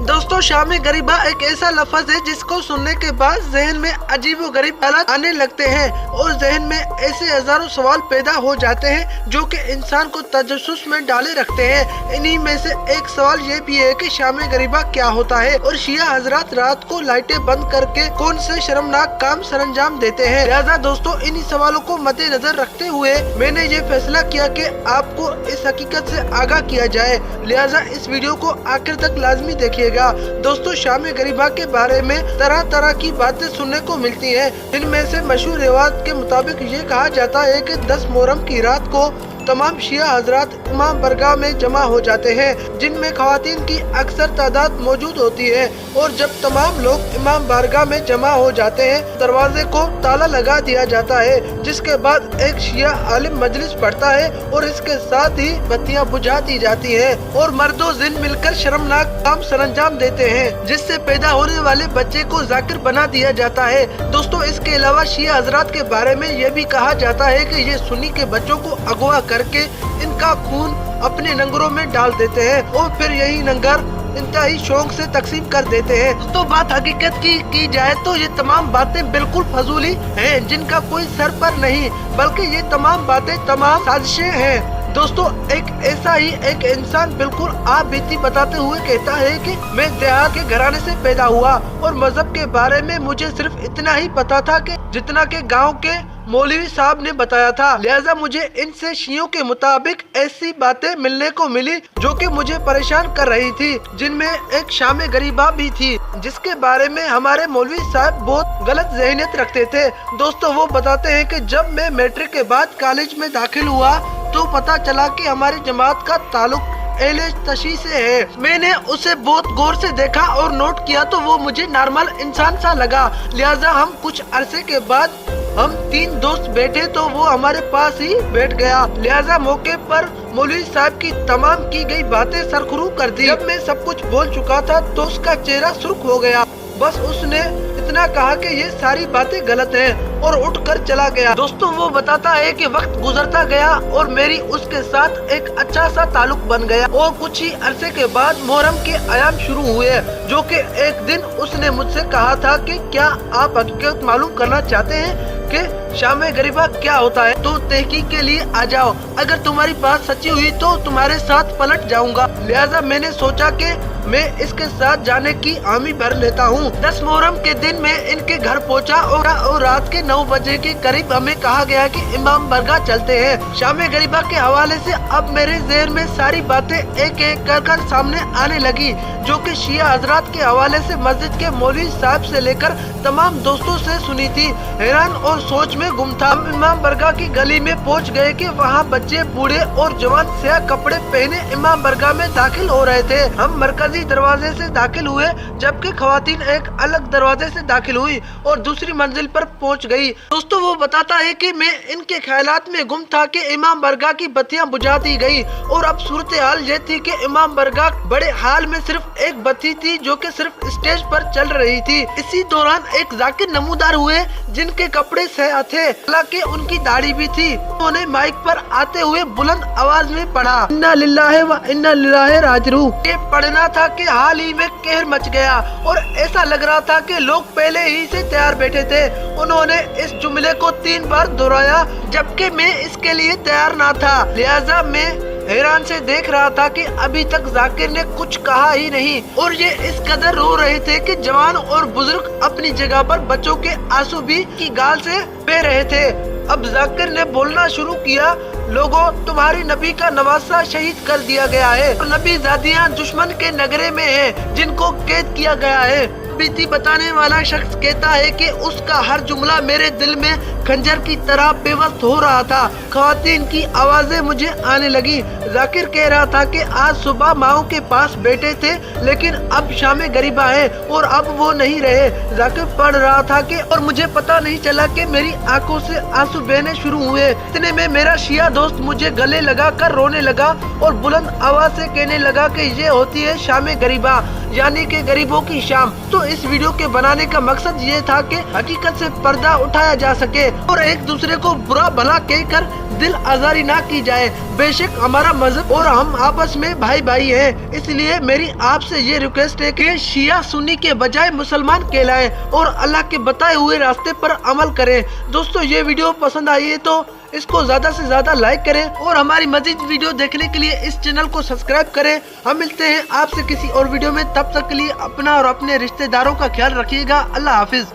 दोस्तों शाम गरीबा एक ऐसा लफ्ज है जिसको सुनने के बाद जहन में अजीबो गरीब हालात आने लगते हैं और जहन में ऐसे हजारों सवाल पैदा हो जाते हैं जो कि इंसान को तजस्सुस में डाले रखते हैं। इन्हीं में से एक सवाल ये भी है कि शाम गरीबा क्या होता है और शिया हजरात रात को लाइटें बंद करके कौन से शर्मनाक काम सरंजाम देते हैं। लिहाजा दोस्तों इन्हीं सवालों को मद्देनजर रखते हुए मैंने ये फैसला किया कि आपको इस हकीकत से आगाह किया जाए, लिहाजा इस वीडियो को आखिर तक लाजमी देखिएगा। दोस्तों शाम गरीबा के बारे में तरह तरह की बातें सुनने को मिलती हैं। इनमें से मशहूर रिवायत के मुताबिक ये कहा जाता है कि 10 मुहर्रम की रात को तमाम शिया हजरात इमाम बरगाह में जमा हो जाते हैं, जिनमें खवातीन की अक्सर तादाद मौजूद होती है। और जब तमाम लोग इमाम बरगाह में जमा हो जाते हैं, दरवाजे को ताला लगा दिया जाता है, जिसके बाद एक शिया आलिम मजलिस पढ़ता है और इसके साथ ही बत्तियां बुझा दी जाती हैं और मर्दो जिन मिलकर शर्मनाक काम सरंजाम देते हैं, जिससे पैदा होने वाले बच्चे को जाकिर बना दिया जाता है। दोस्तों इसके अलावा शिया हजरात के बारे में ये भी कहा जाता है कि ये सुन्नी के बच्चों को अगवा करके इनका खून अपने नंगरों में डाल देते हैं और फिर यही नंगर इंतहाई शौक से तकसीम कर देते हैं। तो बात हकीकत की जाए तो ये तमाम बातें बिल्कुल फजूली हैं, जिनका कोई सर पर नहीं, बल्कि ये तमाम बातें तमाम साजिशें हैं। दोस्तों एक ऐसा ही एक इंसान बिल्कुल आप बीती बताते हुए कहता है कि मैं देहात के घराने से पैदा हुआ और मजहब के बारे में मुझे सिर्फ इतना ही पता था कि जितना के गांव के मौलवी साहब ने बताया था। लिहाजा मुझे इनसे शियों के मुताबिक ऐसी बातें मिलने को मिली जो कि मुझे परेशान कर रही थी, जिनमें एक शाम गरीबा भी थी, जिसके बारे में हमारे मौलवी साहब बहुत गलत ज़हनियत रखते थे। दोस्तों वो बताते हैं कि जब मैं मैट्रिक के बाद कॉलेज में दाखिल हुआ तो पता चला कि हमारी जमात का ताल्लुक अहले तशी से है। मैंने उसे बहुत गौर से देखा और नोट किया तो वो मुझे नॉर्मल इंसान सा लगा। लिहाजा हम कुछ अरसे के बाद हम 3 दोस्त बैठे तो वो हमारे पास ही बैठ गया। लिहाजा मौके पर मौलवी साहब की तमाम की गई बातें सरखुरू कर दी। जब मैं सब कुछ बोल चुका था तो उसका चेहरा सुर्ख हो गया। बस उसने इतना कहा कि ये सारी बातें गलत हैं और उठकर चला गया। दोस्तों वो बताता है कि वक्त गुजरता गया और मेरी उसके साथ एक अच्छा सा ताल्लुक बन गया और कुछ ही अरसे के बाद मुहर्रम के अयाम शुरू हुए, जो कि एक दिन उसने मुझसे कहा था कि क्या आप हकीकत मालूम करना चाहते हैं कि शाम गरीबा क्या होता है, तो तहकीक के लिए आ जाओ। अगर तुम्हारी बात सच्ची हुई तो तुम्हारे साथ पलट जाऊंगा। लिहाजा मैंने सोचा कि मैं इसके साथ जाने की हामी भर लेता हूँ। 10 मुहर्रम के दिन मैं इनके घर पहुँचा और रात के 9 बजे के करीब हमें कहा गया कि इमाम बरगाह चलते हैं। शाम गरीबा के हवाले से अब मेरे ज़हन में सारी बातें एक एक कर सामने आने लगी, जो कि शिया हजरात के हवाले से मस्जिद के मौलवी साहब से लेकर तमाम दोस्तों से सुनी थी। हैरान और सोच में गुम था। हम इमाम बरगाह की गली में पहुंच गए कि वहां बच्चे, बूढ़े और जवान स्याह कपड़े पहने इमाम बरगाह में दाखिल हो रहे थे। हम मरकजी दरवाजे से दाखिल हुए, जबकि खवातीन एक अलग दरवाजे से दाखिल हुई और दूसरी मंजिल पर पहुंच गई। दोस्तों वो बताता है कि मैं इनके ख्यालात में गुम था कि इमाम बरगाह की बत्तियां बुझा दी गई और अब सूरत हाल ये थी कि इमाम बरगाह बड़े हाल में सिर्फ एक बत्ती थी जो कि सिर्फ स्टेज पर चल रही थी। इसी दौरान एक जाकिर नमूदार हुए जिनके कपड़े स्याह थे, हालांकि उनकी दाढ़ी भी थी। उन्होंने माइक पर आते हुए बुलंद आवाज में पढ़ा, इन्ना लिल्लाहि व इन्ना इलैहि राजिऊन। ये पढ़ना था कि हाल ही में कहर मच गया और ऐसा लग रहा था कि लोग पहले ही से तैयार बैठे थे। उन्होंने इस जुमले को 3 बार दोहराया, जबकि मैं इसके लिए तैयार ना था। लिहाजा मैं हैरान से देख रहा था कि अभी तक जाकिर ने कुछ कहा ही नहीं और ये इस कदर रो रहे थे कि जवान और बुजुर्ग अपनी जगह पर बच्चों के आंसू भी की गाल से बह रहे थे। अब जाकिर ने बोलना शुरू किया, लोगों तुम्हारी नबी का नवासा शहीद कर दिया गया है और नबी जादियाँ दुश्मन के नगरे में है जिनको कैद किया गया है। बीती बताने वाला शख्स कहता है कि उसका हर जुमला मेरे दिल में खंजर की तरह बेवस्त हो रहा था। खवातीन की आवाजें मुझे आने लगी। जाकिर कह रहा था कि आज सुबह माओ के पास बैठे थे, लेकिन अब शाम गरीबा है और अब वो नहीं रहे। जाकिर पढ़ रहा था कि और मुझे पता नहीं चला कि मेरी आंखों से आंसू बहने शुरू हुए। इतने में मेरा शिया दोस्त मुझे गले लगा कर रोने लगा और बुलंद आवाज से कहने लगा कि ये होती है शाम गरीबा, यानी कि गरीबों की शाम। तो इस वीडियो के बनाने का मकसद ये था कि हकीकत से पर्दा उठाया जा सके और एक दूसरे को बुरा भला कहकर दिल आजारी ना की जाए। बेशक हमारा मजहब और हम आपस में भाई भाई हैं, इसलिए मेरी आपसे ये रिक्वेस्ट है कि शिया सुन्नी के बजाय मुसलमान कहलाएं और अल्लाह के बताए हुए रास्ते पर अमल करें। दोस्तों, ये वीडियो पसंद आई है तो इसको ज्यादा से ज्यादा लाइक करें और हमारी मजीद वीडियो देखने के लिए इस चैनल को सब्सक्राइब करें। हम मिलते हैं आपसे किसी और वीडियो में, तब तक के लिए अपना और अपने रिश्तेदारों का ख्याल रखिएगा। अल्लाह हाफिज।